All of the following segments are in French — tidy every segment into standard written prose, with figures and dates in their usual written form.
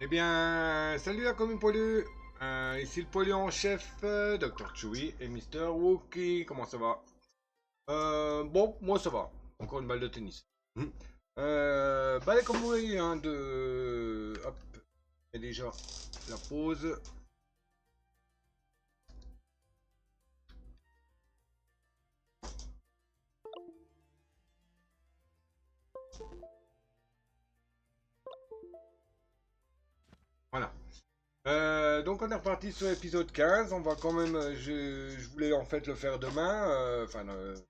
Eh bien, salut la commune poilue. Ici le poilu en chef, Dr. Chewie et Mister Wookie. Comment ça va? Bon, moi ça va. Encore une balle de tennis. Mhm. Bah, allez, comme vous voyez, hein, Hop, et déjà la pause. Voilà. Donc on est reparti sur l'épisode 15. On va quand même. Je voulais en fait le faire demain. Je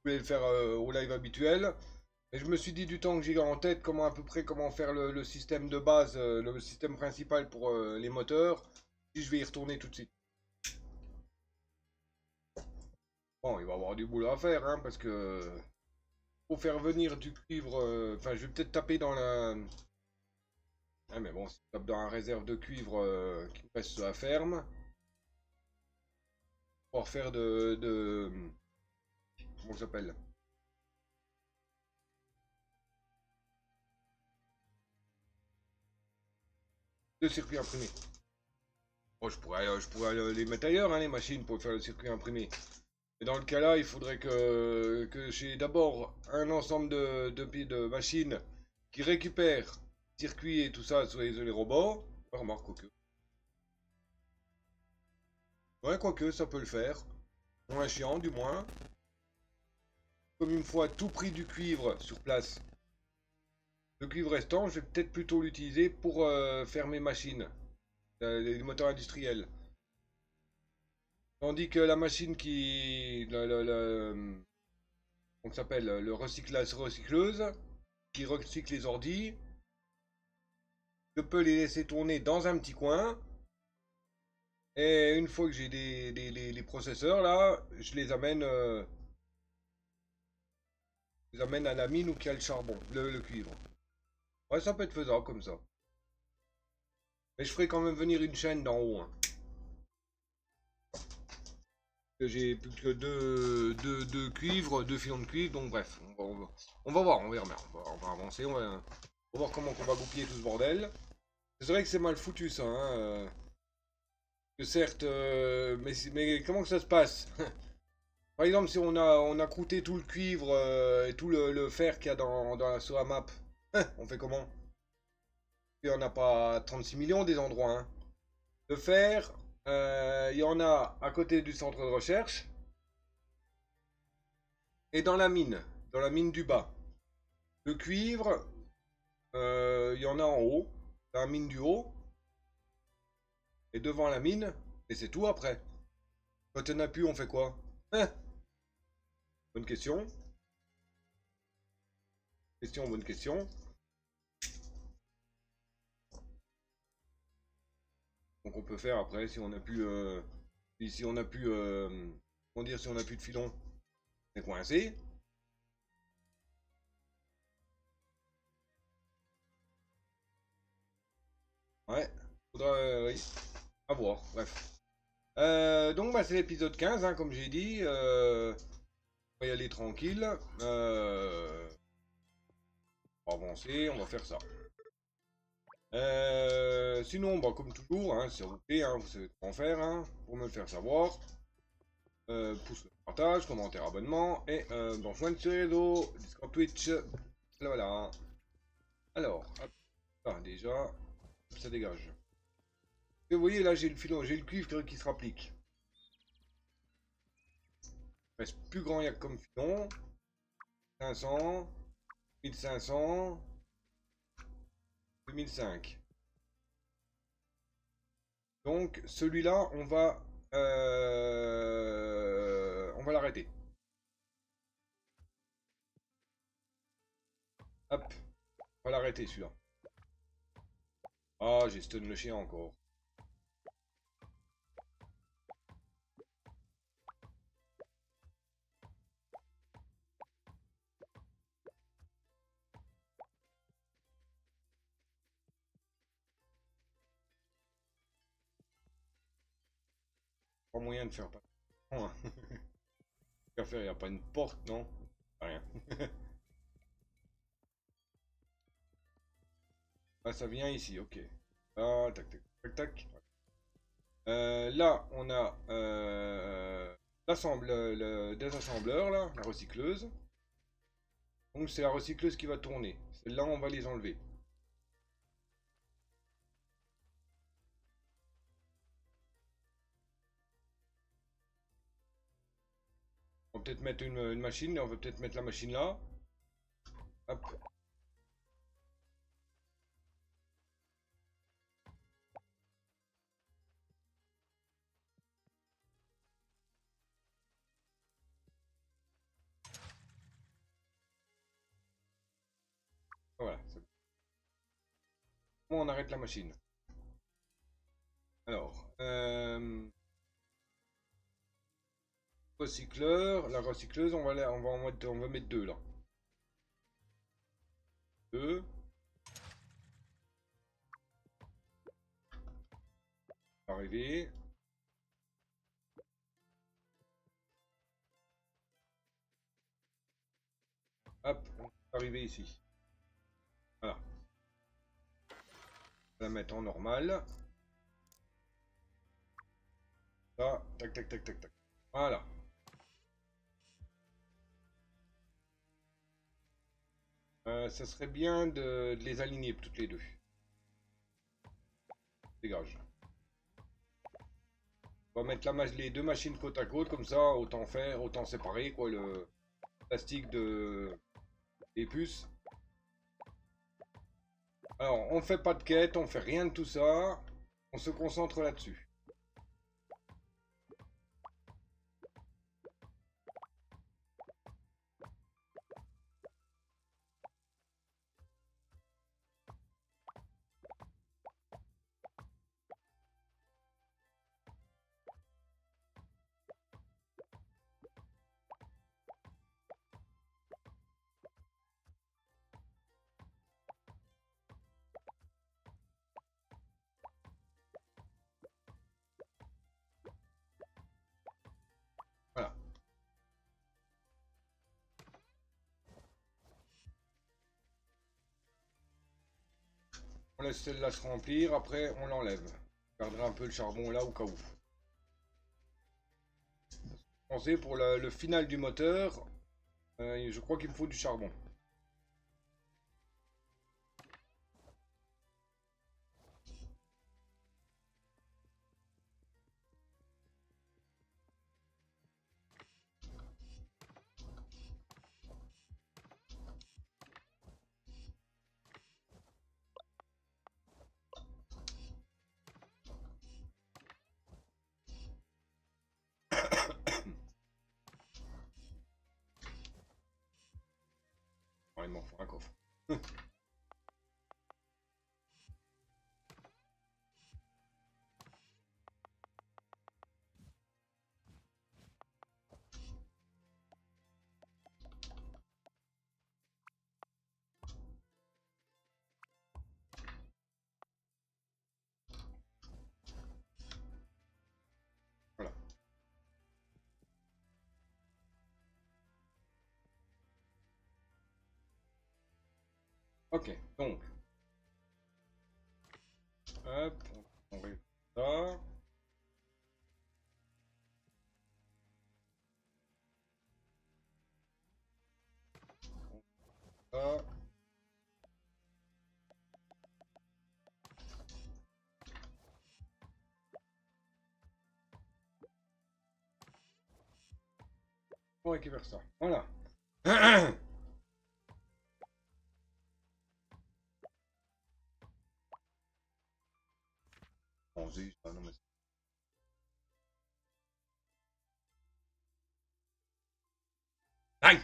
voulais le faire au live habituel. Et je me suis dit du temps que j'ai en tête comment à peu près comment faire le système de base, le système principal pour les moteurs. Si je vais y retourner tout de suite. Bon, il va y avoir du boulot à faire, hein, parce que faut faire venir du cuivre. Enfin, je vais peut-être taper dans la. Ah, mais bon, si je tape dans la réserve de cuivre qui me reste sur la ferme, pour faire comment ça s'appelle? De circuit imprimé. Bon, je pourrais les mettre ailleurs, hein, les machines, pour faire le circuit imprimé. Et dans le cas là, il faudrait que j'ai d'abord un ensemble de machines qui récupèrent circuits et tout ça sur les robots. Ah, remarque, quoique. Ouais, quoique, ça peut le faire. Moins chiant, du moins. Comme il me faut à tout prix du cuivre sur place. Le cuivre restant, je vais peut-être plutôt l'utiliser pour faire mes machines, les moteurs industriels. Tandis que la machine qui... comment ça s'appelle? Le recyclage recycleuse, qui recycle les ordis, je peux les laisser tourner dans un petit coin. Et une fois que j'ai les processeurs là, je les amène à la mine où il y a le charbon, le cuivre. Ouais, ça peut être faisable comme ça. Mais je ferai quand même venir une chaîne d'en haut, hein. Que j'ai plus que deux cuivres, deux filons de cuivre, donc bref, on va voir, on verra bien. On va avancer, on va voir comment on va goupiller tout ce bordel. C'est vrai que c'est mal foutu ça, hein. Que certes, mais comment que ça se passe? Par exemple, si on a croûté tout le cuivre et tout le fer qu'il y a sur la map, on fait comment? Il n'y en a pas 36 millions des endroits, hein. Le fer, il y en a à côté du centre de recherche et dans la mine du bas. Le cuivre, il y en a en haut, dans la mine du haut, et devant la mine, et c'est tout après. Quand il n'y en a plus, on fait quoi? Hein? Bonne question. Bonne question. Donc on peut faire après si on a plus si on a plus comment dire si on a plus de filon, c'est coincé. Ouais, faudra oui, à voir, bref. Donc bah c'est l'épisode 15 hein, comme j'ai dit. On va y aller tranquille. On va avancer, on va faire ça. Sinon, bah, comme toujours, hein, c'est ok, hein, vous savez comment faire, hein, pour me le faire savoir. Pouce le partage, commentaire, abonnement, et bon, joindre sur les réseaux, Discord, Twitch, voilà. Alors, hop, ah, déjà, ça dégage. Et vous voyez, là, j'ai le filon, j'ai le cuivre qui se rapplique. Il reste plus grand yak comme filon. 500, 1500, 2005. Donc, celui-là, on va l'arrêter. Hop, on va l'arrêter, celui-là. Ah, j'ai stun le chien encore. Pas moyen de faire pas. Qu'à faire, il n'y a pas une porte, non? Rien. Ah, ça vient ici, ok. Ah, tac, tac, tac, tac. Là, on a le désassembleur, là, la recycleuse. Donc c'est la recycleuse qui va tourner. Celle-là, on va les enlever. On va peut-être mettre une machine, on va peut-être mettre la machine là. Hop. Voilà. Comment on arrête la machine? Alors, recycleur, la recycleuse, on va mettre deux là. Deux. Arriver. Hop, on va arriver ici. Voilà. On va la mettre en normal. Ça, tac, tac, tac, tac, tac. Voilà. Ça serait bien de les aligner toutes les deux. Dégage. On va mettre les deux machines côte à côte, comme ça, autant faire, autant séparer, quoi, le plastique des puces. Alors, on fait pas de quête, on fait rien de tout ça. On se concentre là-dessus. Voilà. On laisse celle-là se remplir, après on l'enlève. On gardera un peu le charbon là au cas où. Pensez pour le final du moteur, je crois qu'il me faut du charbon. Bon, il m'en faut un coffre. Voilà. Ok, donc. Hop, on réglisse ça. Ça. On récupère ça. Voilà. Bon, zut, ah non, mais... Aïe!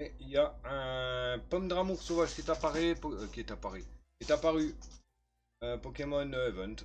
Et il y a un pomme d'amour sauvage qui est apparu, qui est apparu. Pokémon Event.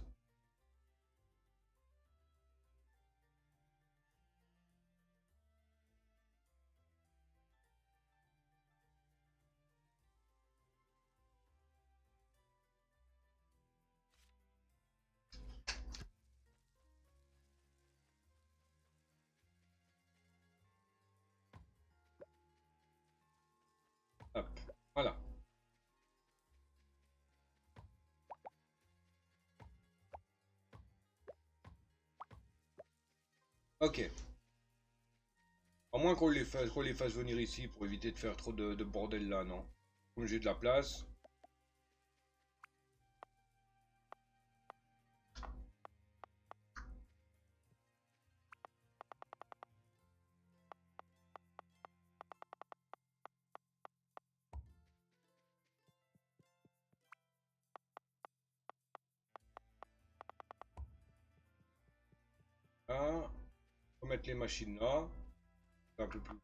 Ok. À moins qu'on les fasse venir ici pour éviter de faire trop de bordel là, non? Comme j'ai de la place. Là, on va mettre les machines là. Un peu plus.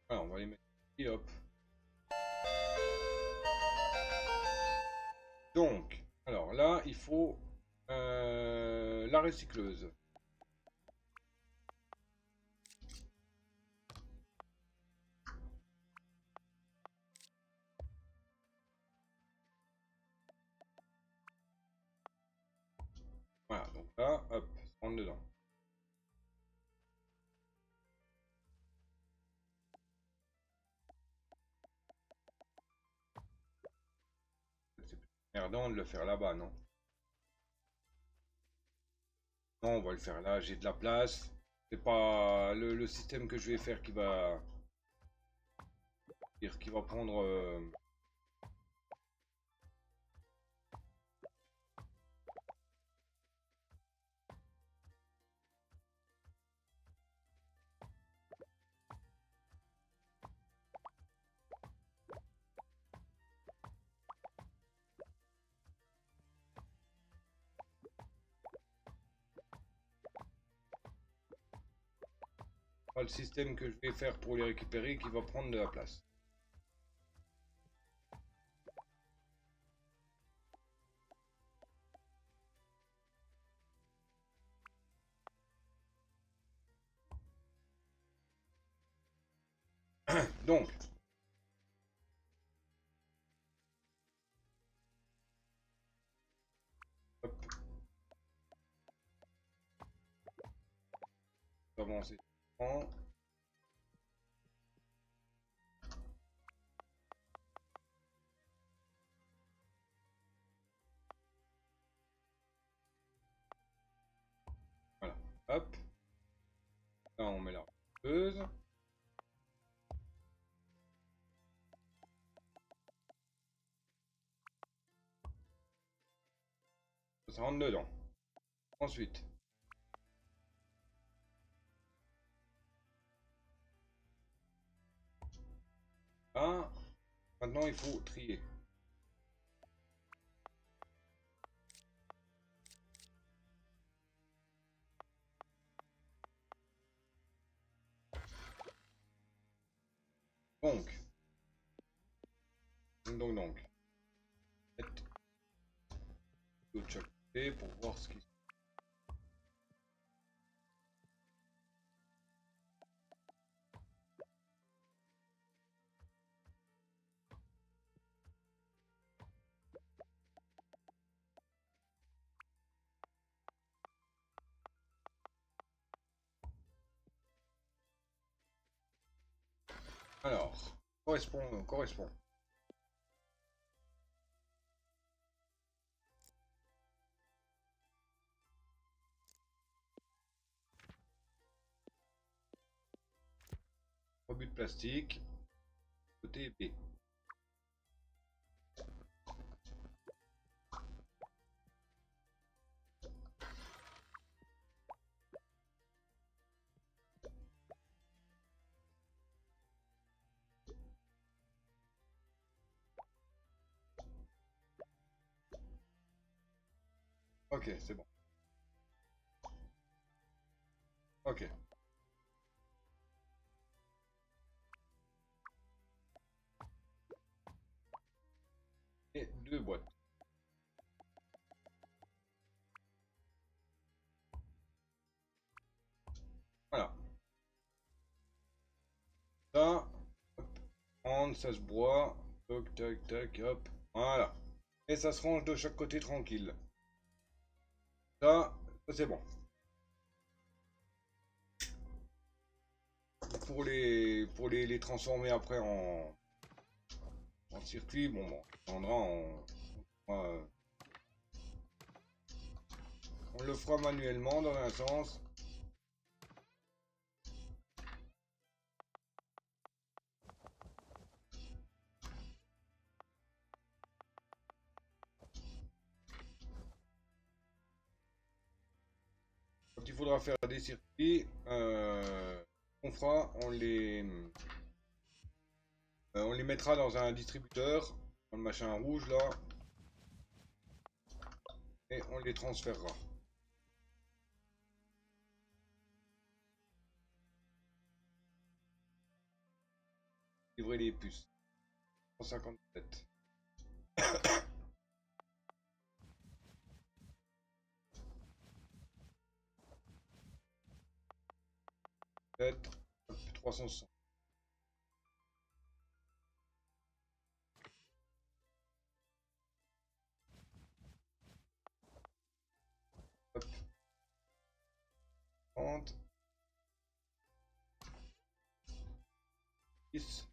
Ah, on va les mettre ici, hop. Donc, alors là, il faut la recycleuse. Voilà, donc là, hop, ça rentre dedans. C'est plus merdant de le faire là-bas, non? Non, on va le faire là, j'ai de la place. C'est pas le système que je vais faire qui va prendre... pas le système que je vais faire pour les récupérer qui va prendre de la place. Donc, hop, on va avancer. Voilà, hop. Là, on met la recycleuse. Ça rentre dedans. Ensuite, là, maintenant il faut trier. Donc, mettre de chaque côté pour voir ce qui... Alors, correspond. Rebut de plastique, côté B. Ok, c'est bon. Ok. Et deux boîtes. Voilà. Ça, hop, prendre, ça se broie. Toc, tac, tac, hop. Voilà. Et ça se range de chaque côté tranquille. Ça c'est bon. Pour les transformer après en circuit, bon, on prendra en... On le fera manuellement dans un sens. Quand il faudra faire des circuits, on fera, on les mettra dans un distributeur, dans le machin rouge là, et on les transférera. Livrer les puces. 157. Peut-être 360. Hop. 30. 10.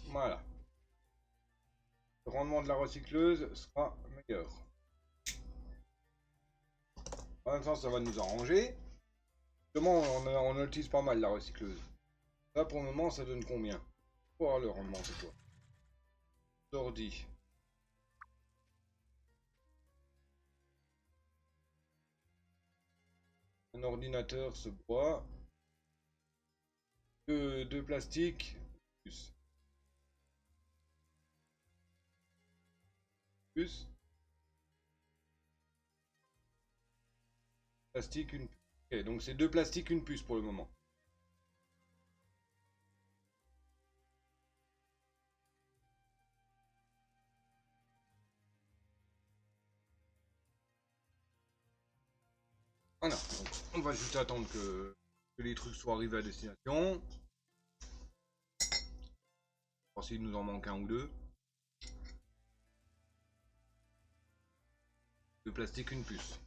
Voilà. Le rendement de la recycleuse sera meilleur. En même temps, ça va nous arranger. Justement, on utilise pas mal la recycleuse. Là, pour le moment, ça donne combien? Oh, le rendement, c'est quoi? Ordi. Un ordinateur se boit. De plastique. Plus. Plastique, une puce. Ok, donc c'est 2 plastiques, une puce pour le moment. Voilà, donc on va juste attendre que les trucs soient arrivés à destination. Voir s'il nous en manque un ou deux. 2 plastiques, une puce.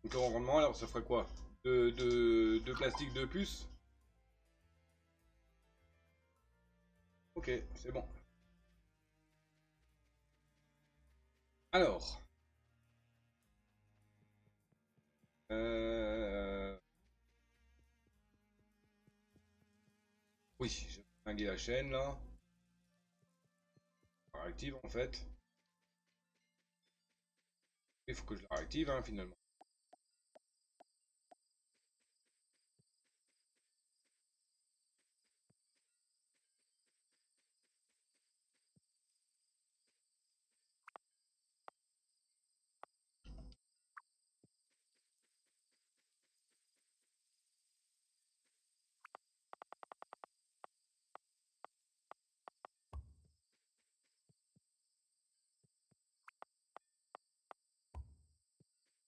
Donc le rendement, alors ça ferait quoi? Deux plastiques, 2 puces. Ok, c'est bon. Alors. Oui, j'ai flingué la chaîne là. La réactive en fait. Il faut que je la réactive hein, finalement.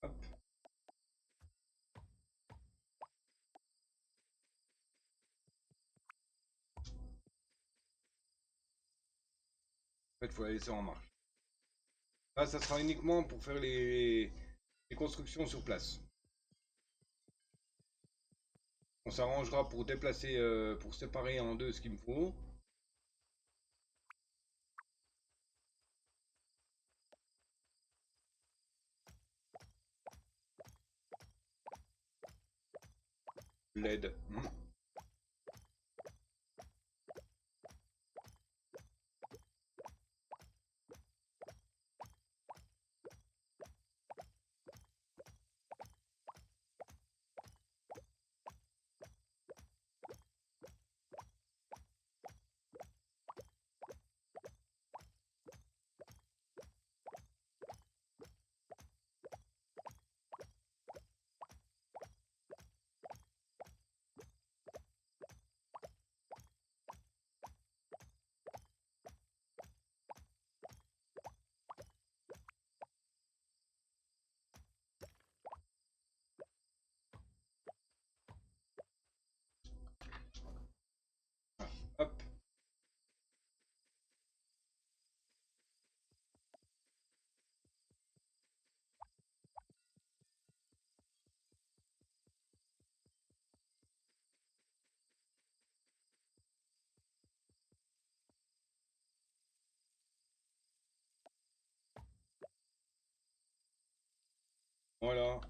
Hop. En fait, il faut la laisser en marche. Là, ça sera uniquement pour faire les constructions sur place. On s'arrangera pour déplacer, pour séparer en deux ce qu'il me faut. LED. Voilà.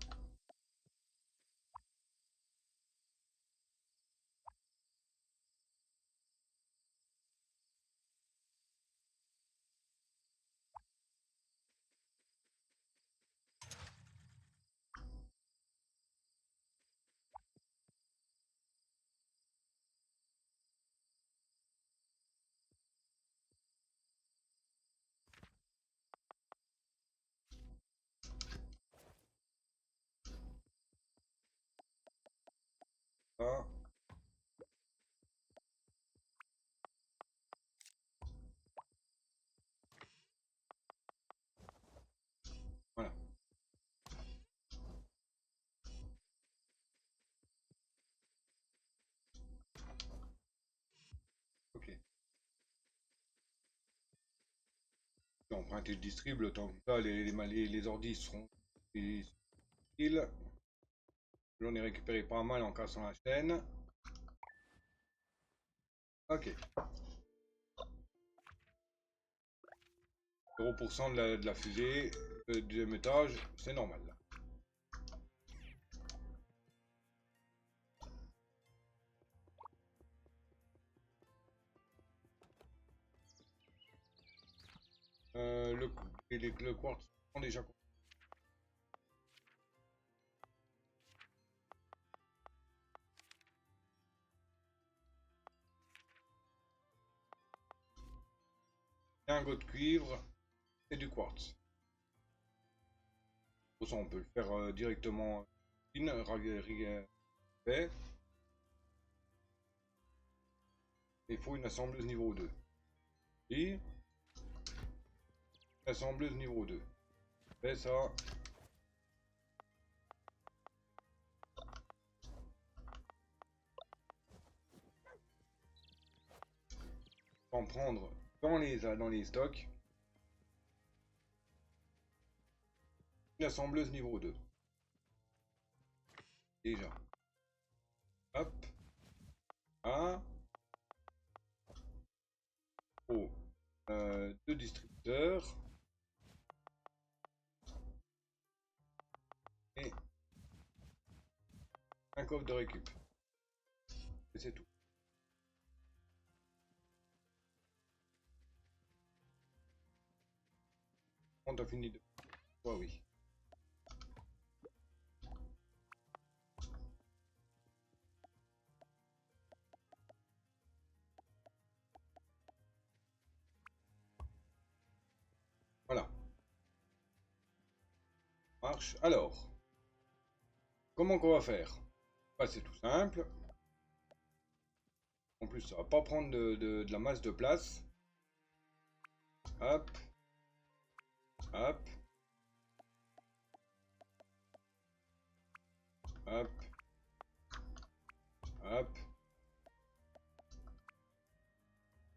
Ça. Voilà. Ok. Emprunter le distrib, le temps que ça, les ordis seront utiles. J'en ai récupéré pas mal en cassant la chaîne. Ok. 0% de la fusée, du deuxième étage, c'est normal. Le quartz sont déjà. Lingot de cuivre et du quartz. Pour ça, on peut le faire directement. Fait. Il faut une assembleuse niveau 2. Et assembleuse niveau 2. Fait ça. En prendre dans les stocks. Une assembleuse niveau 2. Déjà. Hop. Un. Oh. Deux distributeurs. Et un coffre de récup. Et c'est tout. On a fini de. Oh oui. Voilà. Marche. Alors. Comment qu'on va faire? Bah, c'est tout simple. En plus, ça va pas prendre de la masse de place. Hop. Hop. Hop. Hop.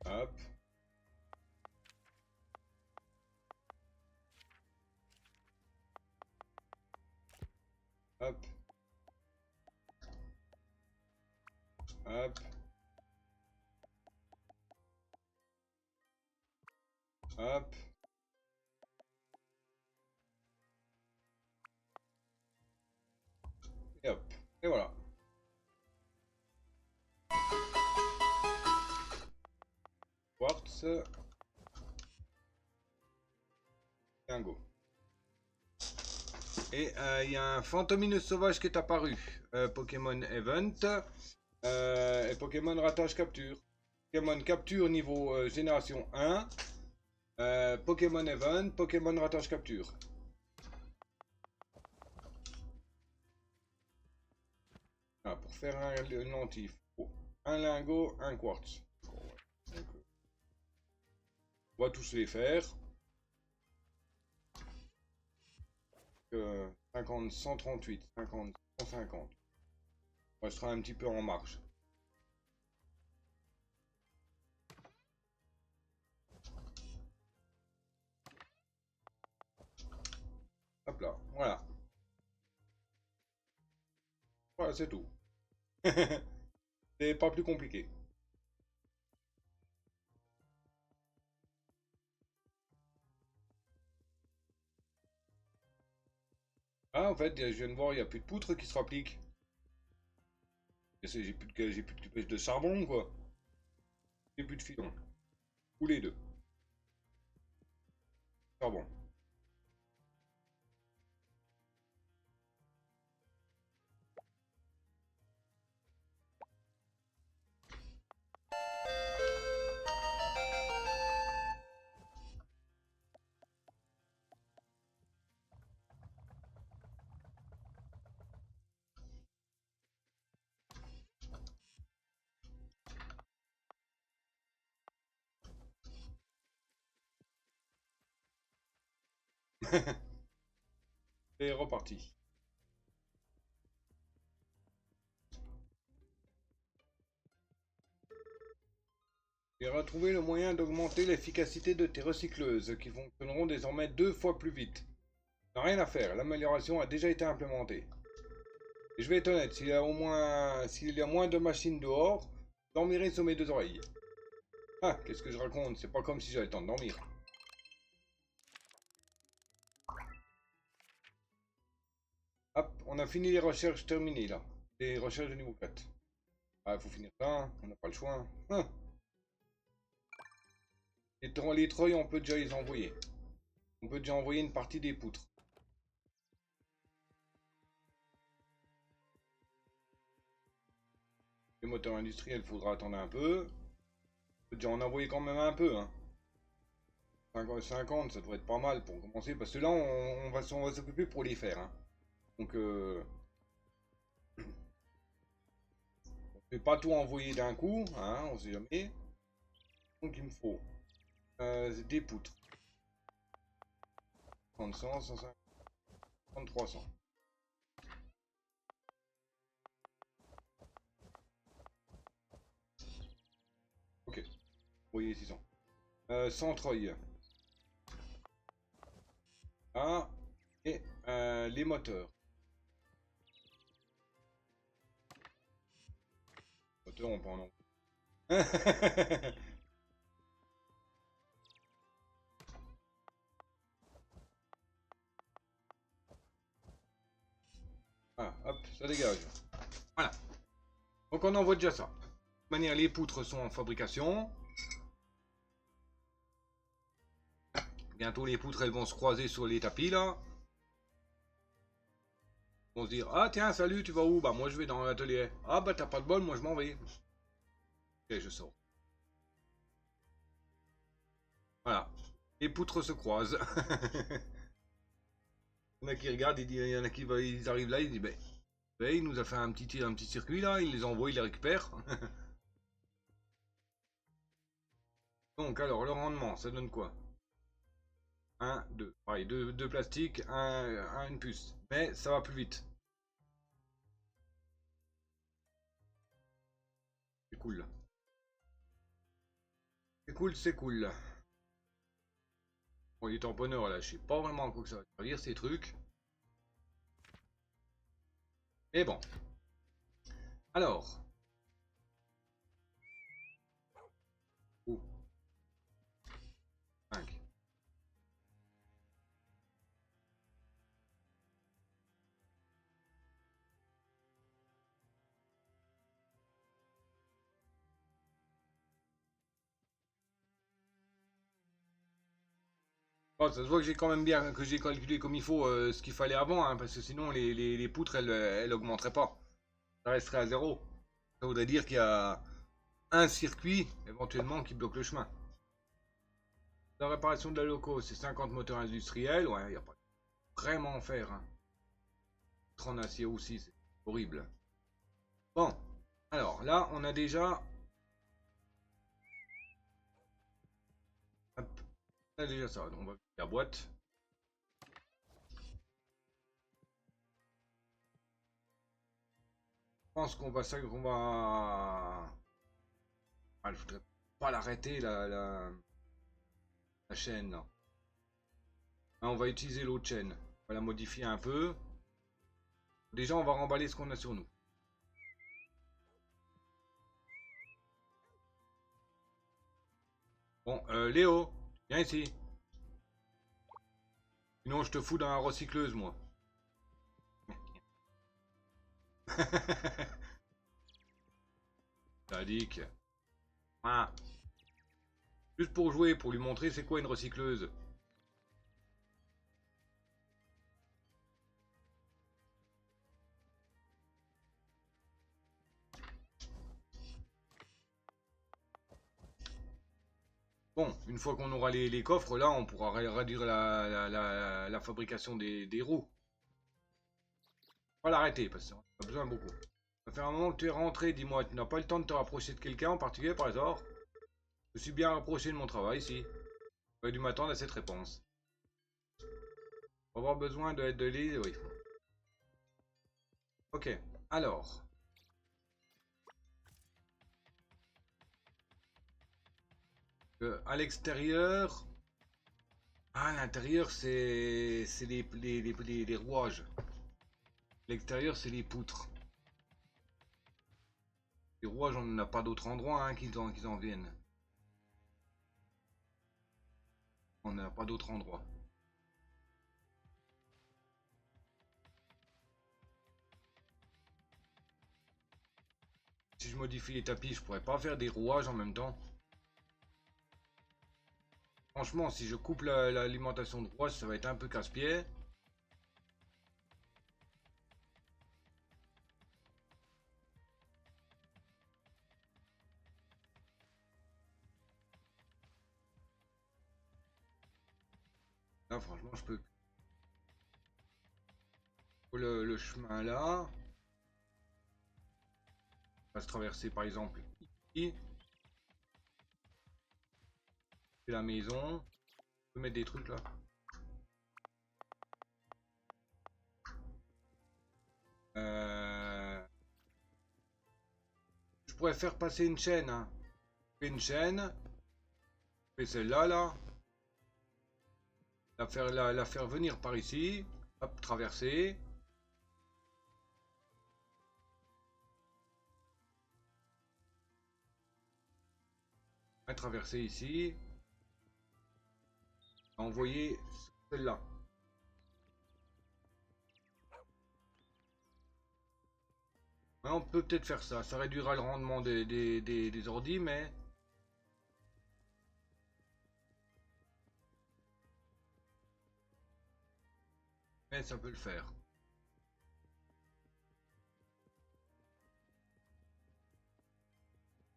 Hop. Hop. Hop. Hop. Et hop. Et voilà. Quartz. Dingo. Et il y a un Fantominus sauvage qui est apparu. Pokémon Event. Et Pokémon Ratage Capture. Pokémon Capture niveau génération 1. Pokémon Event, Pokémon Ratage Capture. Ah, pour faire un lentif, un lingot, un quartz. Donc, on va tous les faire. 50, 138, 50, 150. On restera un petit peu en marge. Hop là, voilà. Voilà, c'est tout. C'est pas plus compliqué. Ah, en fait, je viens de voir, il n'y a plus de poutre qui se rapplique. J'ai plus de pêche de charbon, quoi. J'ai plus de filon. Ou les deux. Charbon. Et reparti. J'ai retrouvé le moyen d'augmenter l'efficacité de tes recycleuses, qui fonctionneront désormais 2 fois plus vite. Rien à faire, l'amélioration a déjà été implémentée. Et je vais être honnête, s'il y a moins de machines dehors, je dormirai sur mes 2 oreilles. Ah, qu'est-ce que je raconte? C'est pas comme si j'avais le temps de dormir. Hop, on a fini les recherches terminées là. Les recherches de niveau 4. Ah, faut finir ça, hein. On n'a pas le choix, hein. Hein. Les treuils, on peut déjà les envoyer. On peut déjà envoyer une partie des poutres. Les moteurs industriels, faudra attendre un peu. On peut déjà en envoyer quand même un peu, hein. 50, ça devrait être pas mal pour commencer, parce que là, on va s'occuper pour les faire, hein. Donc, on ne peut pas tout envoyer d'un coup, hein, on sait jamais. Donc, il me faut des poutres. 30, 100, 150, 300. Ok, envoyer 600. 100 treuils. Ah, et les moteurs. Moteurs, on peut en envoyer. Ah, hop, ça dégage. Voilà. Donc on envoie déjà ça. De toute manière, les poutres sont en fabrication. Bientôt, les poutres, elles vont se croiser sur les tapis, là. Ils vont se dire, ah tiens, salut, tu vas où? Bah moi, je vais dans l'atelier. Ah bah t'as pas de bol, moi je m'en vais. Ok, je sors. Voilà. Les poutres se croisent. Il y en a qui regardent, il y en a qui ils arrivent là, ils disent, ben, il nous a fait un petit circuit là, il les envoie, il les récupère. Donc alors, le rendement, ça donne quoi? 1, 2. Pareil, 2 plastiques, une puce. Mais ça va plus vite. C'est cool. C'est cool, c'est cool. Bon, les tamponneurs là, je sais pas vraiment à quoi que ça va servir ces trucs. Mais bon. Alors. Oh, 5. Oh, ça se voit que j'ai quand même bien que j'ai calculé comme il faut ce qu'il fallait avant, hein, parce que sinon les poutres elles augmenteraient pas. Ça resterait à zéro. Ça voudrait dire qu'il y a un circuit éventuellement qui bloque le chemin. La réparation de la loco, c'est 50 moteurs industriels. Ouais, il n'y a pas vraiment à faire, hein. En acier aussi, c'est horrible. Bon, alors là, on a déjà. Hop, on a déjà ça. Donc on va la boîte. Je pense qu'on va ça, qu'on va. Ah, je voudrais pas l'arrêter la chaîne là. Hein, on va utiliser l'autre chaîne. On va la modifier un peu. Déjà, on va remballer ce qu'on a sur nous. Bon, Léo, viens ici. Sinon, je te fous dans la recycleuse, moi. Sadique. Ah. Juste pour jouer, pour lui montrer c'est quoi une recycleuse. Bon, une fois qu'on aura les coffres, là, on pourra réduire la fabrication des roues. On va l'arrêter, parce qu'on a besoin beaucoup. Ça fait un moment que tu es rentré, dis-moi, tu n'as pas le temps de te rapprocher de quelqu'un en particulier par hasard? Je suis bien rapproché de mon travail, si. J'aurais dû m'attendre à cette réponse. On va avoir besoin de l'île, oui. Ok, alors. À l'extérieur... Ah, à l'intérieur, c'est les rouages. L'extérieur, c'est les poutres. Les rouages, on n'a pas d'autre endroit hein, qu'ils en viennent. On n'a pas d'autre endroit. Si je modifie les tapis, je pourrais pas faire des rouages en même temps. Franchement, si je coupe l'alimentation de rouages, ça va être un peu casse-pied. Là, franchement, je peux... Le chemin là. On va se traverser par exemple ici. C'est la maison. Je peux mettre des trucs là. Je pourrais faire passer une chaîne. Hein. Je fais une chaîne. Je fais celle-là là. La faire venir par ici. Hop, traverser. Traverser ici. Envoyer celle-là. Ouais, on peut peut-être faire ça. Ça réduira le rendement des ordis, mais... Mais ça peut le faire.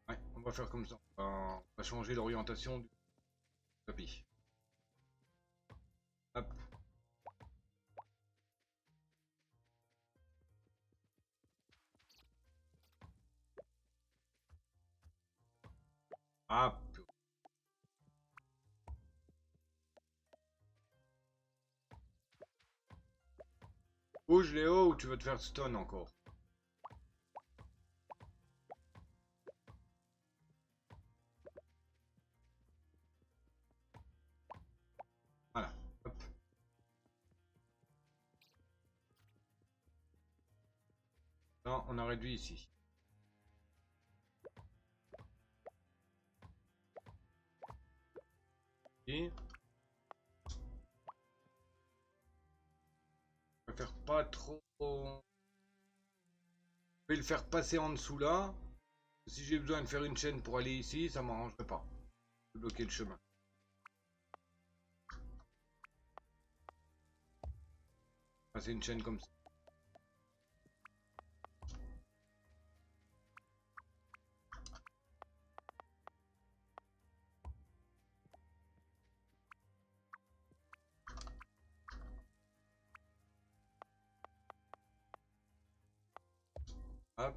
Ouais, on va faire comme ça. On va changer l'orientation du tapis. Hop. Hop. Bouge Léo ou tu veux te faire stun encore? Voilà. Hop. Là, on a réduit ici. Et je vais faire pas trop. Je vais le faire passer en dessous là. Si j'ai besoin de faire une chaîne pour aller ici, ça m'arrangerait pas. Je vais bloquer le chemin. Passer une chaîne comme ça. Hop.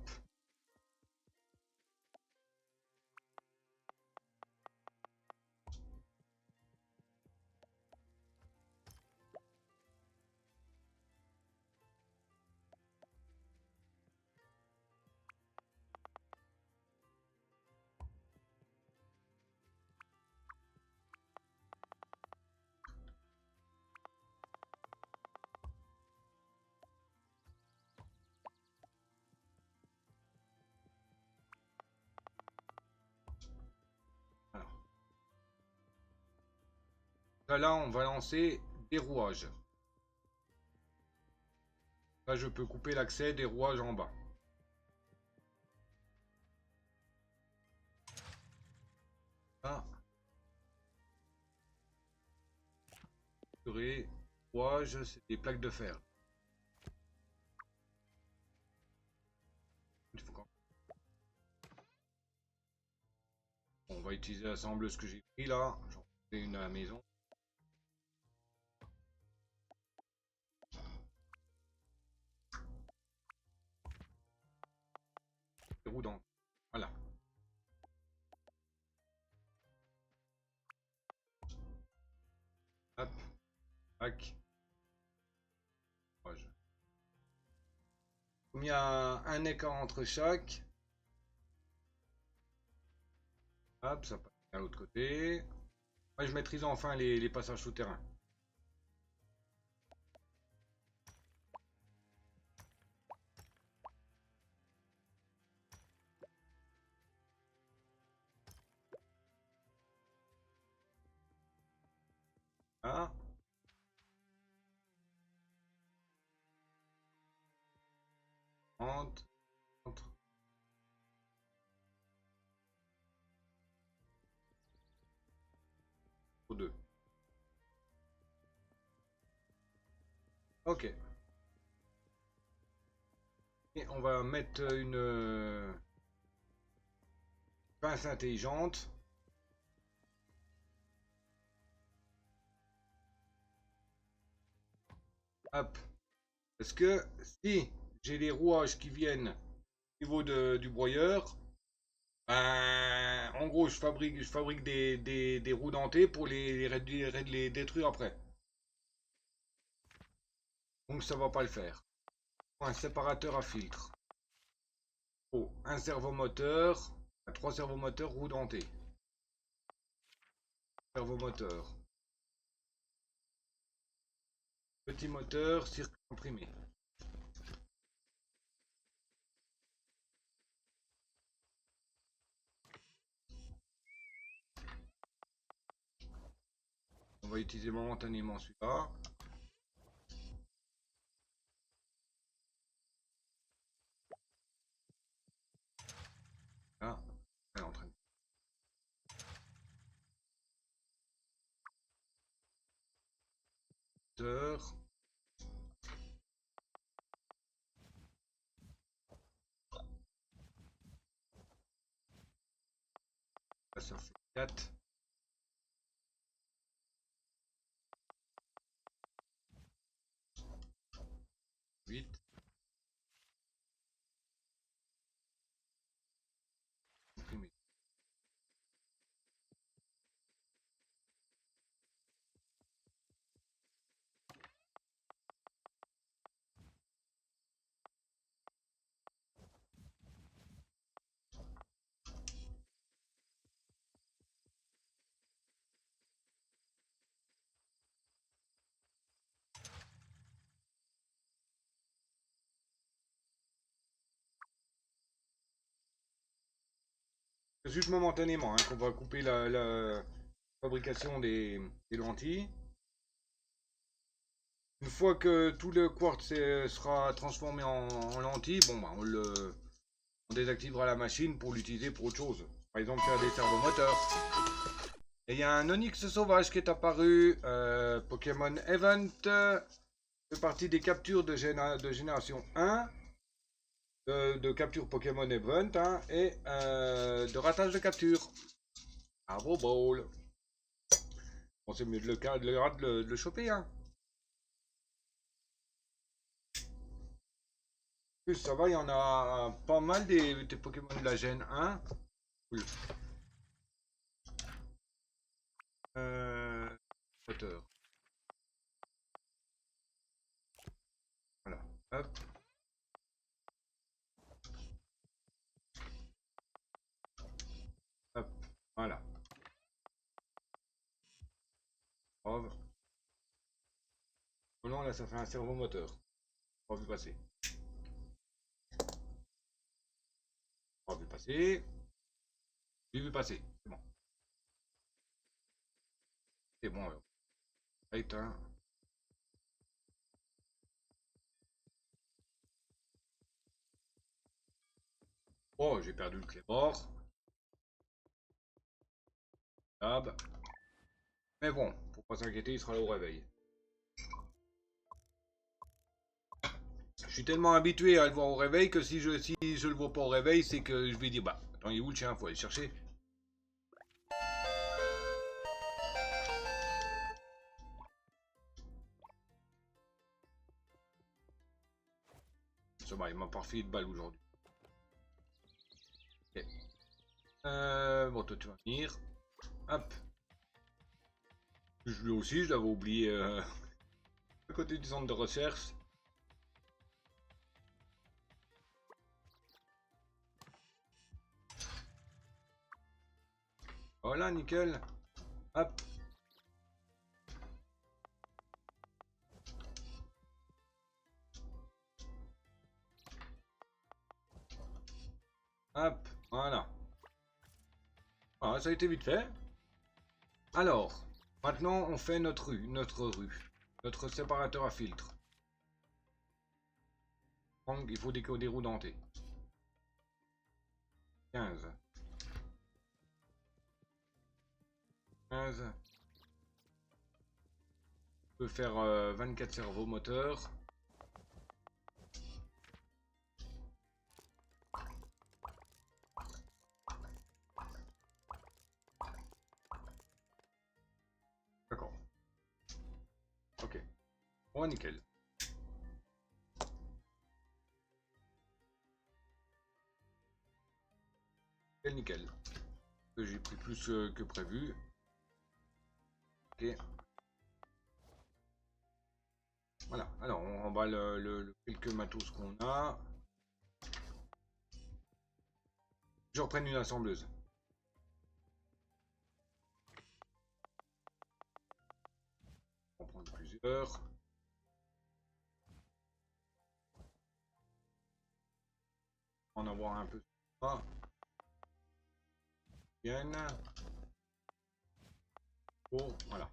Alors. Là, on va lancer des rouages. Là, je peux couper l'accès des rouages en bas. purée. Rouage, c'est des plaques de fer. Il faut quand- Bon, on va utiliser l'assembleuse que j'ai pris là. J'en fais une à la maison. Des roues d'encre. Voilà. Hop. Tac. Rouage. Il y a un écart entre chaque. Hop, ça passe à l'autre côté. Moi, je maîtrise enfin les passages souterrains. Ah. 30. 30. 2. Ok. Et on va mettre une pince intelligente. Hop. Parce que si j'ai les rouages qui viennent au niveau du broyeur, ben, en gros, je fabrique des roues dentées pour les détruire après. Donc ça va pas le faire. Un séparateur à filtre. Oh, un servomoteur. 3 servomoteurs roues dentées. Servomoteur. Petit moteur, circuit comprimé. On va utiliser momentanément celui-là. Là, elle est en train de... Là, ça fait 4. 8. Comprimé. C'est juste momentanément qu'on va couper la fabrication des lentilles. Une fois que tout le quartz sera transformé en lentilles, bon bah on désactivera la machine pour l'utiliser pour autre chose. Par exemple faire des servomoteurs. Et il y a un Onyx sauvage qui est apparu. Pokémon Event. Fait partie des captures de génération 1. De capture Pokémon Event hein, et de ratage de capture. Arbo Ball. Bon, c'est mieux de le choper. Hein. En plus, ça va, il y en a pas mal des Pokémon de la Gen 1. Cool. Moteur. Voilà. Hop. Hop. Voilà. Preuve. Oh non, là, ça fait un servomoteur. On va vu passer. On va vu passer. J'ai vu passer. C'est bon. C'est bon. Right, hein. Oh, j'ai perdu le clébard. Tab. Mais bon, faut pas s'inquiéter, il sera là au réveil. Je suis tellement habitué à le voir au réveil que si je le vois pas au réveil, c'est que je vais dire bah attends, il est où le chien? Faut aller le chercher. Ça va, il m'a pas refilé de balle aujourd'hui. Ok. Bon, toi tu vas venir. Hop. Lui aussi, je l'avais oublié à côté du centre de recherche. Voilà, nickel. Hop. Hop. Voilà. Voilà, ça a été vite fait. Alors, maintenant on fait notre séparateur à filtre. Donc, il faut des roues dentées. 15. 15. On peut faire 24 servos moteurs. D'accord. Ok. Bon, nickel. Nickel, nickel. J'ai pris plus que prévu. Ok. Voilà. Alors, on remballe le quelques matos qu'on a. Je reprenne une assembleuse. On prend plusieurs. On va en avoir un peu. Bien. Oh, voilà.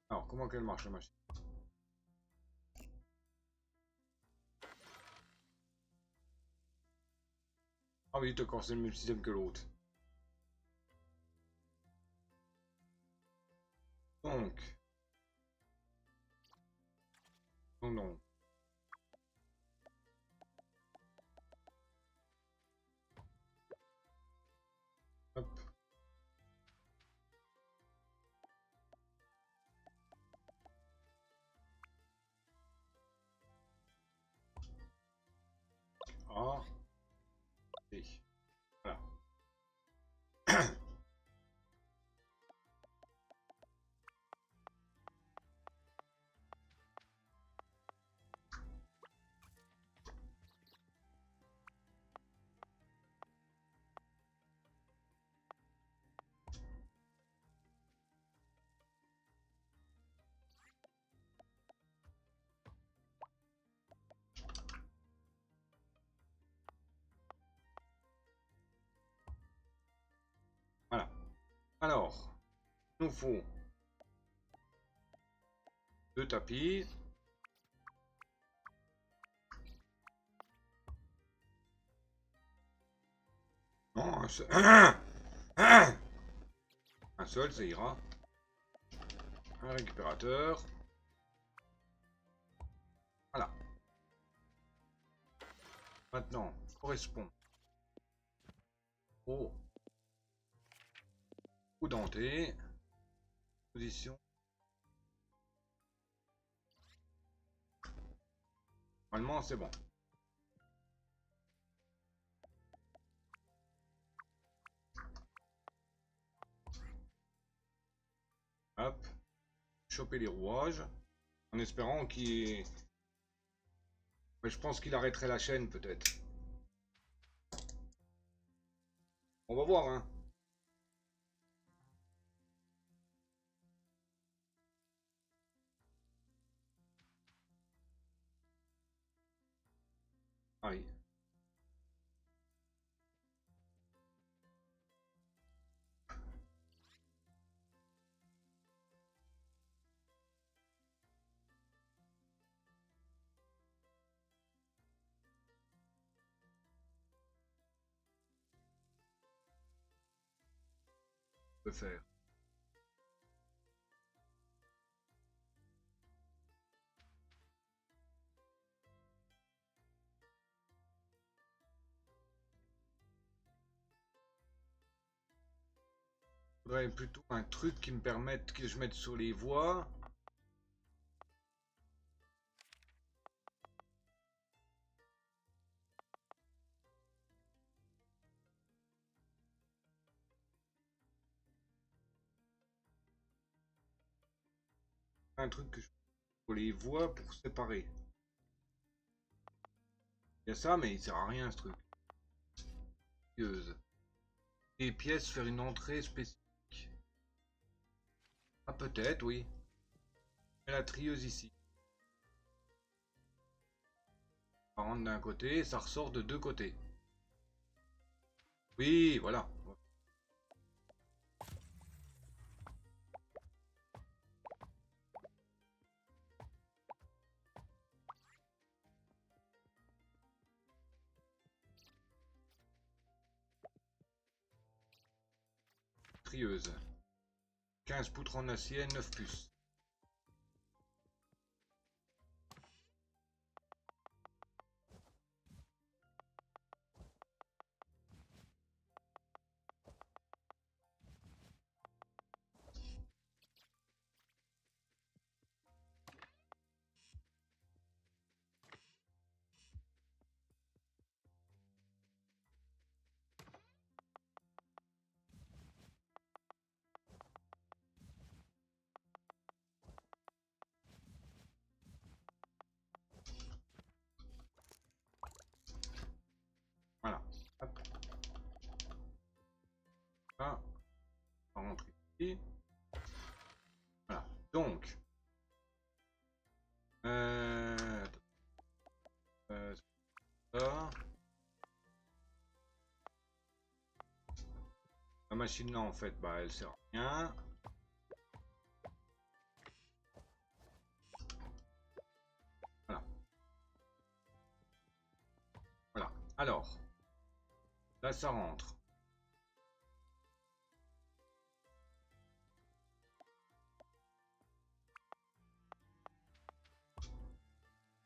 Alors, comment qu'elle marche la machine? Ah oui, d'accord, c'est le même système que l'autre. Donc, non, non. Hop. Ah. Et voilà. Voilà. Alors, il nous faut deux tapis. Non, un seul. Un seul, ça ira. Un récupérateur. Voilà. Maintenant, correspond au coup denté. Position. Normalement, c'est bon. Hop. Choper les rouages. En espérant qu'il... Mais je pense qu'il arrêterait la chaîne, peut-être. On va voir, hein. Ah oui. peut faire. Faudrait plutôt un truc qui me permette que je mette sur les voies. Un truc que je sur les voies pour séparer. Il y a ça, mais il sert à rien ce truc. Des pièces, faire une entrée spécifique. Ah, peut-être, oui. La trieuse ici. Ça rentre d'un côté, ça ressort de deux côtés. Oui, voilà. Trieuse. 15 poutres en acier, 9 puces. Voilà. Hop. Ça, on va rentrer ici. Voilà. Donc, euh, euh, ça. La machine là, en fait, bah, elle sert à rien. Voilà. Voilà. Alors, là, ça rentre.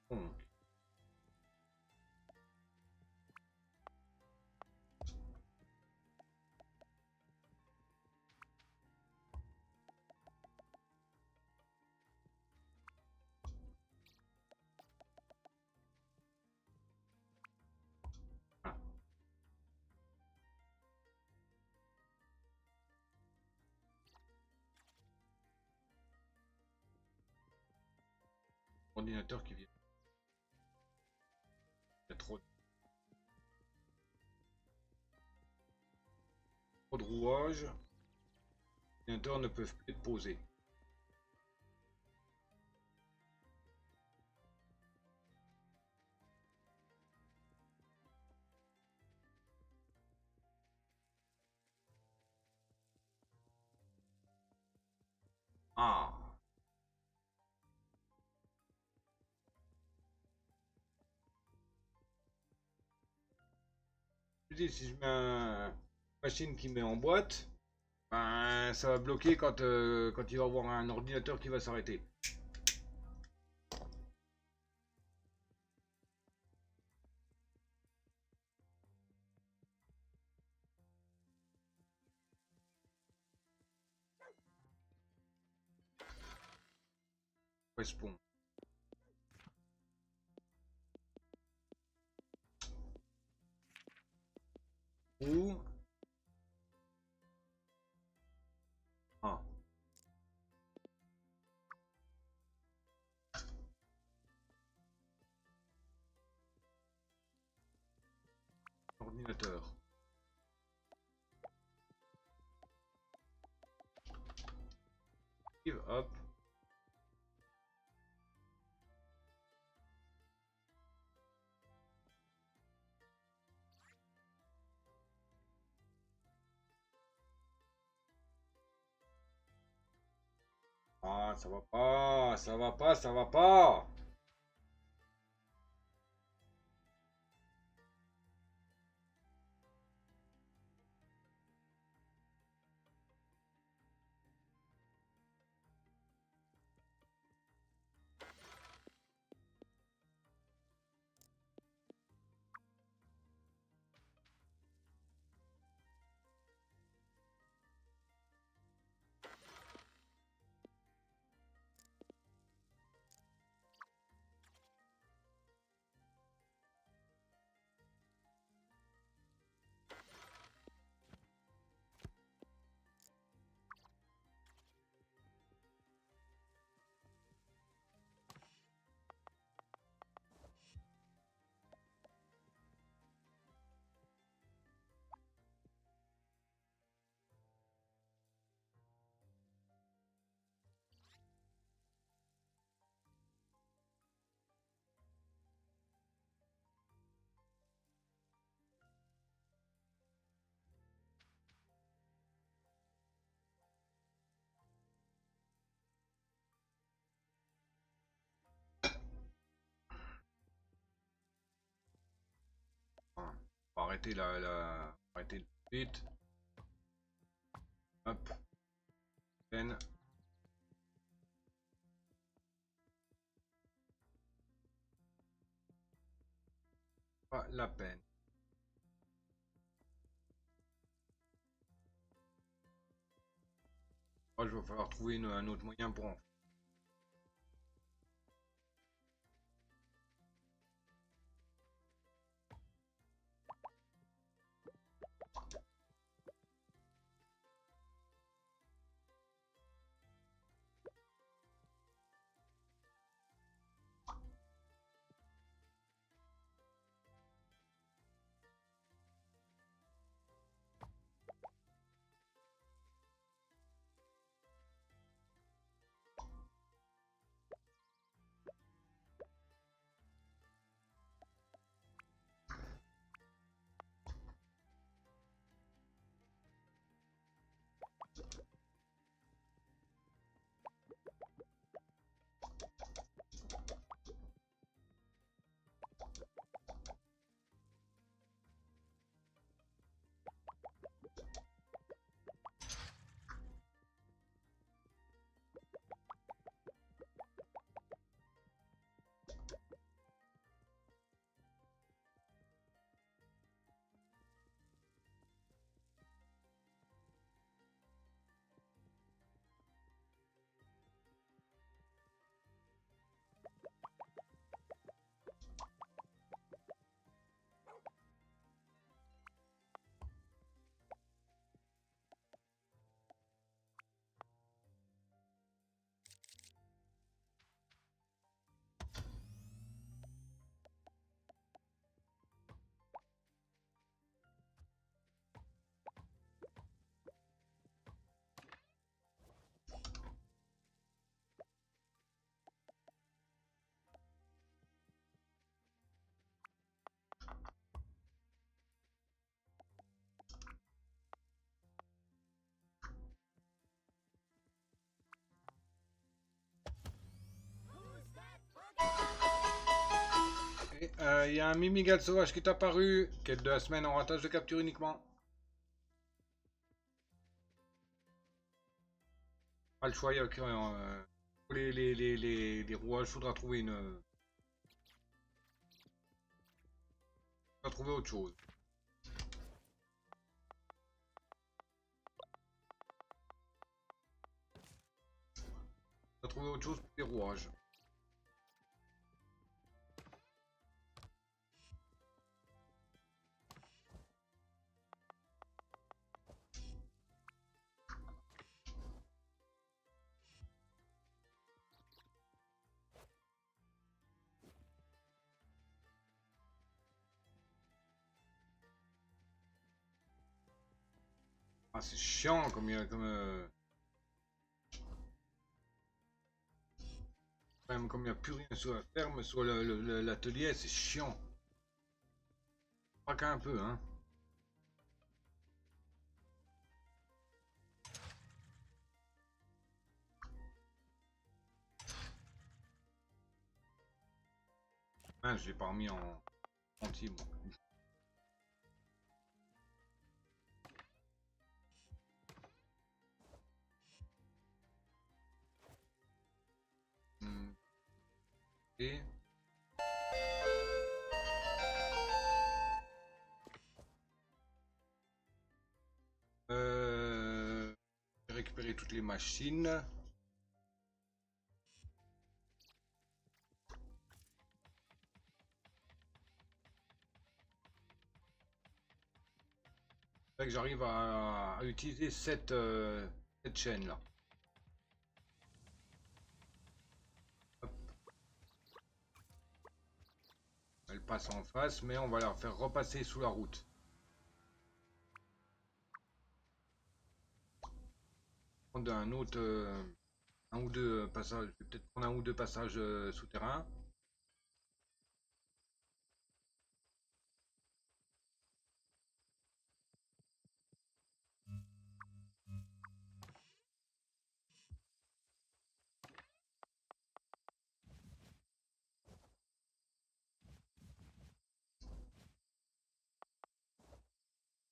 Donc, voilà. Ordinateur qui vient. Il y a trop de rouages. Les ordinateurs ne peuvent plus être posés. Ah! Je dis, si je mets une machine qui met en boîte, ben, ça va bloquer quand il va y avoir un ordinateur qui va s'arrêter. Correspond. Ou... Ah. Ordinateur. Hop. Ah, ça va pas, ça va pas, ça va pas. arrêter arrêter le vite. Hop. Peine. Pas la peine. Moi, je vais falloir trouver un autre moyen pour en faire. Il y a un mimigale sauvage qui est apparu. Quête de la semaine en ratage de capture uniquement. Pas le choix, il y a que les rouages, faudra trouver faudra trouver autre chose. Faudra trouver autre chose pour les rouages. Ah, c'est chiant comme il y a comme il n'y a plus rien sur la ferme, sur l'atelier, c'est chiant. Pas qu'un peu, hein. Ah, je l'ai pas remis en entier, moi. Et j'ai récupéré toutes les machines. Fait que j'arrive à utiliser cette chaîne là. Hop. Elle passe en face, mais on va la faire repasser sous la route. Prendre un autre, un ou deux passages, je vais peut-être prendre un ou deux passages souterrains.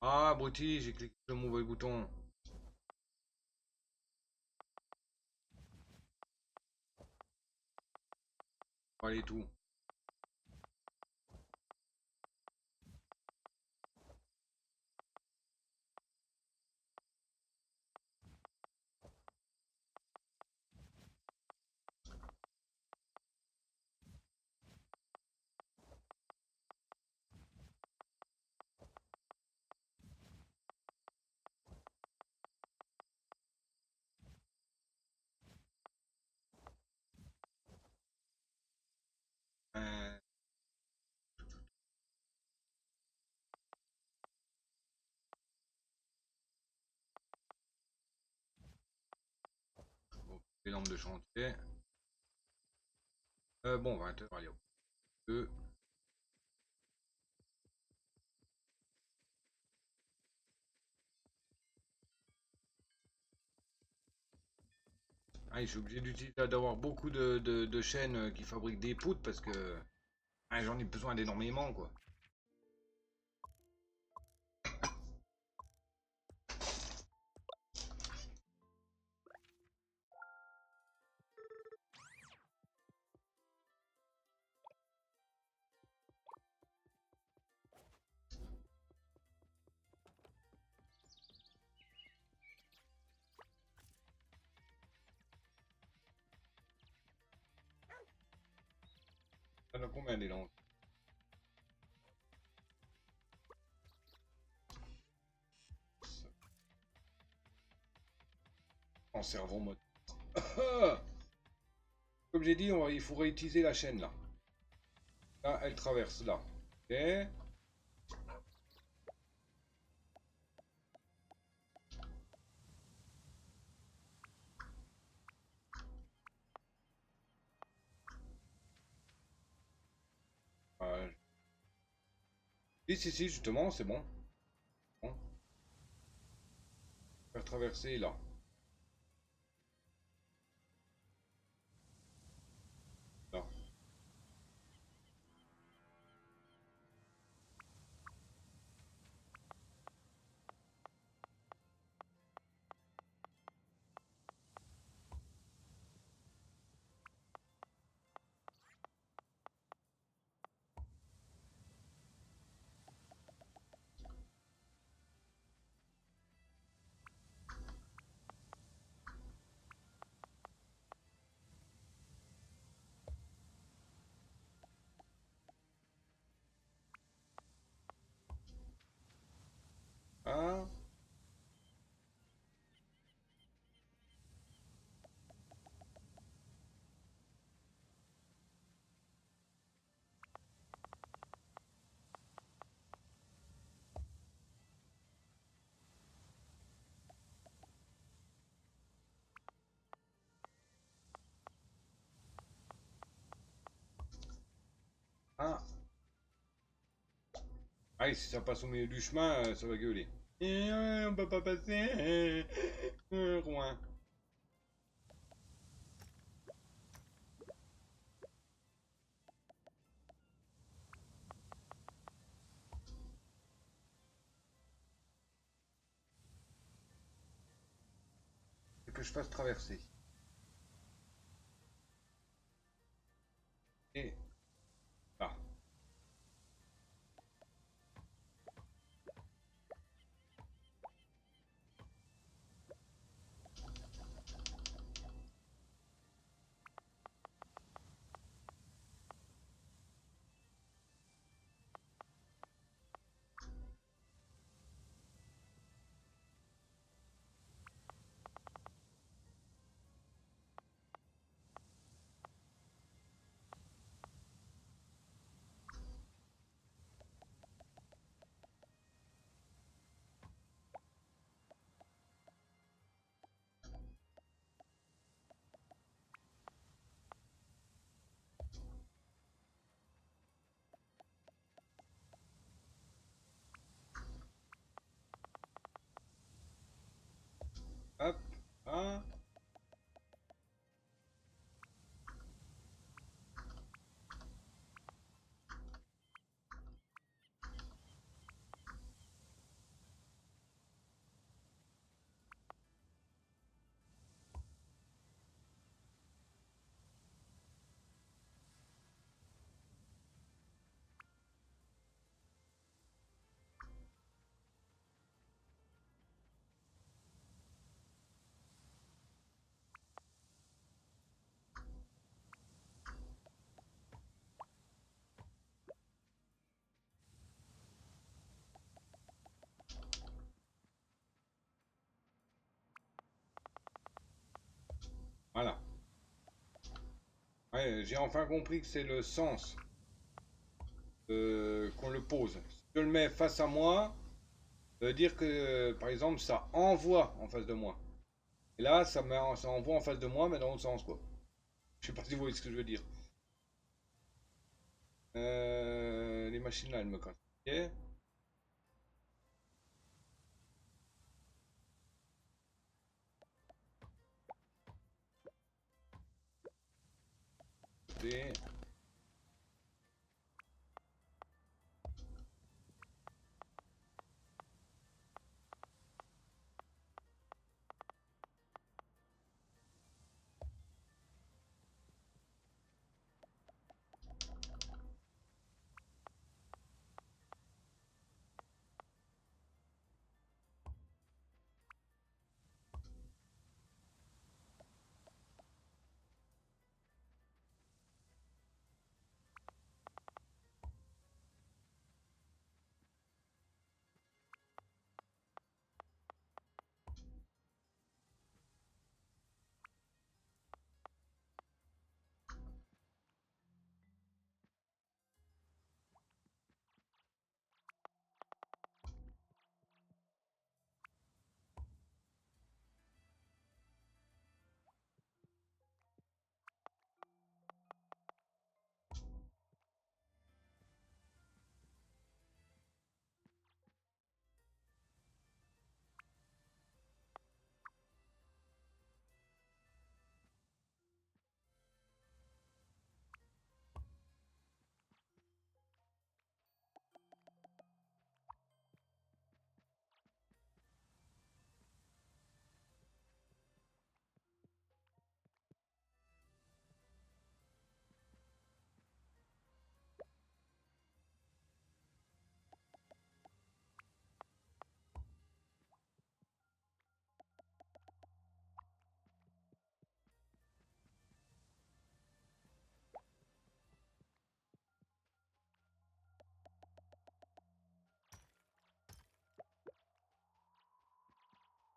Ah, abruti, j'ai cliqué sur le mauvais bouton. Allez, tout. Euh, bon, les lampes de chantier. Bon, 20 h, allez, hop. 2. Ah, je suis obligé d'utiliser d'avoir beaucoup de chaînes qui fabriquent des poutres parce que ah, j'en ai besoin d'énormément, quoi. Ça en a combien des lampes? En servant mode. Comme j'ai dit, il faudrait utiliser la chaîne là. Là, elle traverse là. Ok. Euh, si, justement, c'est bon. Bon. Faire traverser là. Là. Hein? Hein? Ah, si ça passe au milieu du chemin, ça va gueuler. On peut pas passer. Rouen. Que je fasse traverser. Et là. Ouais, j'ai enfin compris que c'est le sens qu'on le pose. Si je le mets face à moi, ça veut dire que, par exemple, ça envoie en face de moi. Et là, ça envoie en face de moi, mais dans l'autre sens, quoi. Je sais pas si vous voyez ce que je veux dire. Les machines là, elles me cassent. Ok. Côté.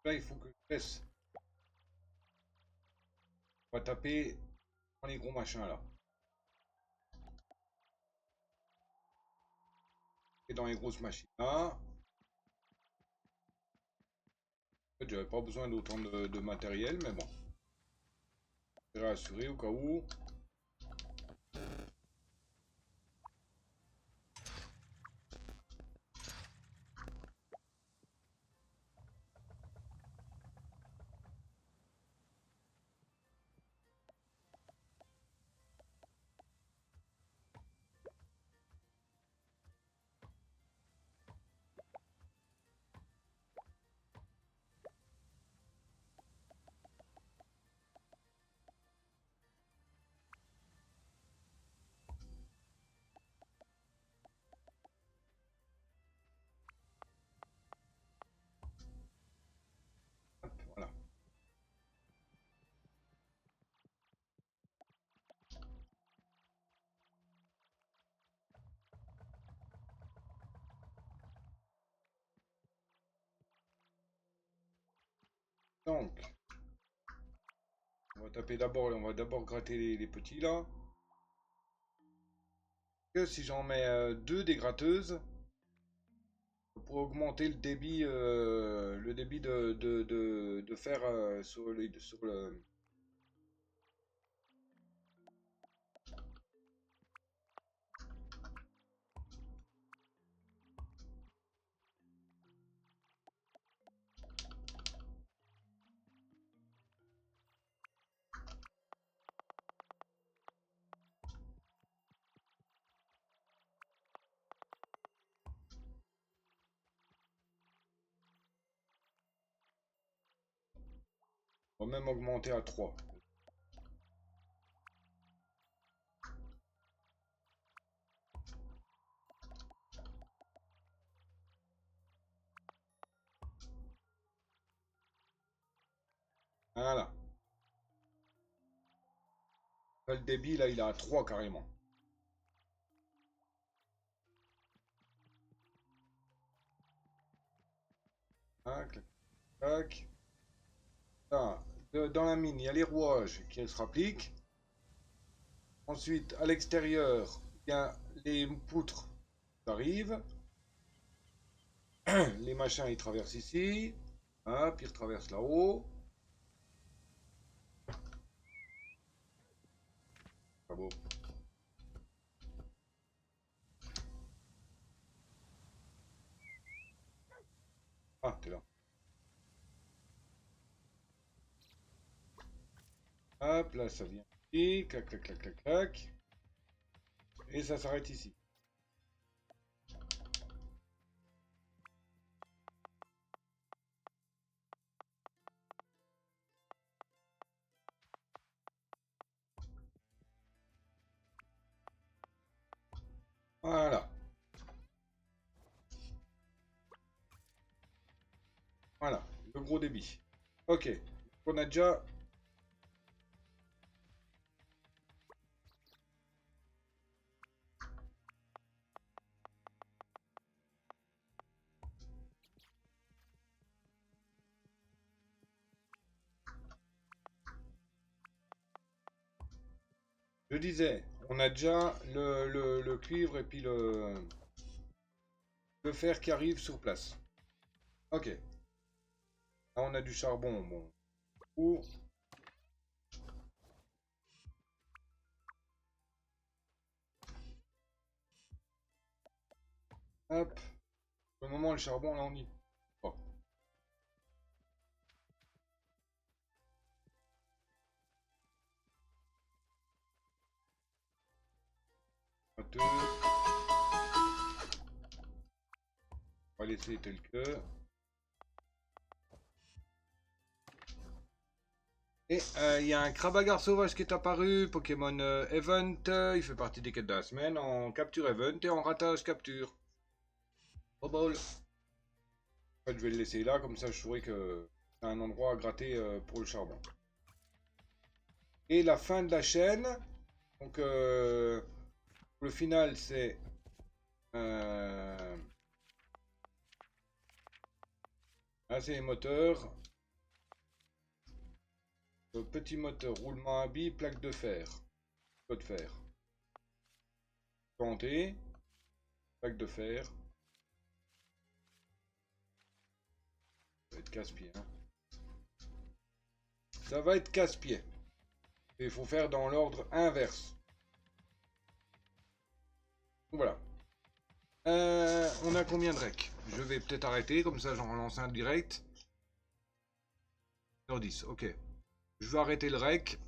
Là, il faut que je laisse. On va taper dans les gros machins là. Et dans les grosses machines là. En fait, j'avais pas besoin d'autant de matériel, mais bon. Je vais rassurer au cas où. Hop, voilà. Donc, on va taper d'abord, on va d'abord gratter les petits là. Que si j'en mets deux des gratteuses, pour augmenter le débit de fer sur le. On va même augmenter à 3. Voilà. Là, le débit, là, il est à 3 carrément. Tac, tac. Là, dans la mine, il y a les rouages qui se rappliquent. Ensuite, à l'extérieur, il y a les poutres qui arrivent. Les machins, ils traversent ici. Hop, ils traversent là-haut. Pas beau. Ah, t'es là. Hop, là, ça vient ici. Clac, clac, clac, clac, clac. Et ça s'arrête ici. Voilà. Voilà. Le gros débit. Ok. On a déjà... Je disais, on a déjà le cuivre et puis le fer qui arrive sur place. Ok. Là, on a du charbon. Bon. Ou... Hop. Pour le moment, le charbon, là, on y... Oh. On va laisser tel que... Et il y a un crabagar sauvage qui est apparu, Pokémon Event, il fait partie des quêtes de la semaine, en capture Event et en ratage capture. Oh bol. En fait, je vais le laisser là, comme ça je saurai que c'est un endroit à gratter pour le charbon. Et la fin de la chaîne, donc le final c'est... Là c'est les moteurs. Petit moteur, roulement à billes, plaque de fer. Pot de fer. Planté. Plaque de fer. Ça va être casse-pied. Hein. Ça va être casse-pied. Il faut faire dans l'ordre inverse. Voilà. On a combien de rec? Je vais peut-être arrêter, comme ça j'en relance un direct. 1h10, ok. Je vais arrêter le rec.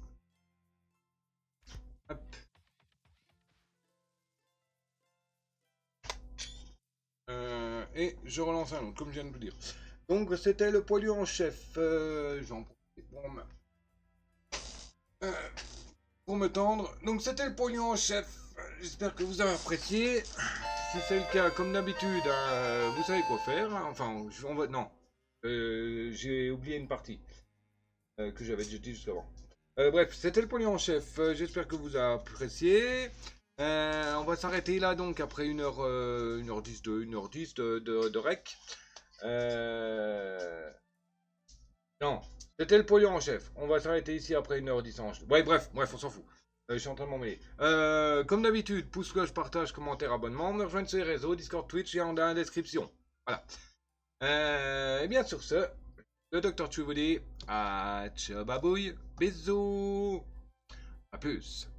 Hop. Et je relance un autre, comme je viens de vous dire. Donc c'était le poilu en chef. J'en profite pour me tendre. Donc c'était le poilu en chef. J'espère que vous avez apprécié. Si c'est le cas, comme d'habitude, vous savez quoi faire. Enfin, on va... Non. J'ai oublié une partie que j'avais déjà dit juste avant. Bref, c'était le poilu en chef. J'espère que vous avez apprécié. On va s'arrêter là donc après 1h10 de rec. Non, c'était le poilu en chef. On va s'arrêter ici après 1h10 en chef. Ouais, bref, on s'en fout. Je suis en train de m'emmêler. Comme d'habitude, pouce cloche, partage, commentaire, abonnement. Me rejoindre sur les réseaux, Discord, Twitch, il y en a dans la description. Voilà. Et bien sur ce, le Dr. Chu vous dit à ciao babouille, bisous, à plus.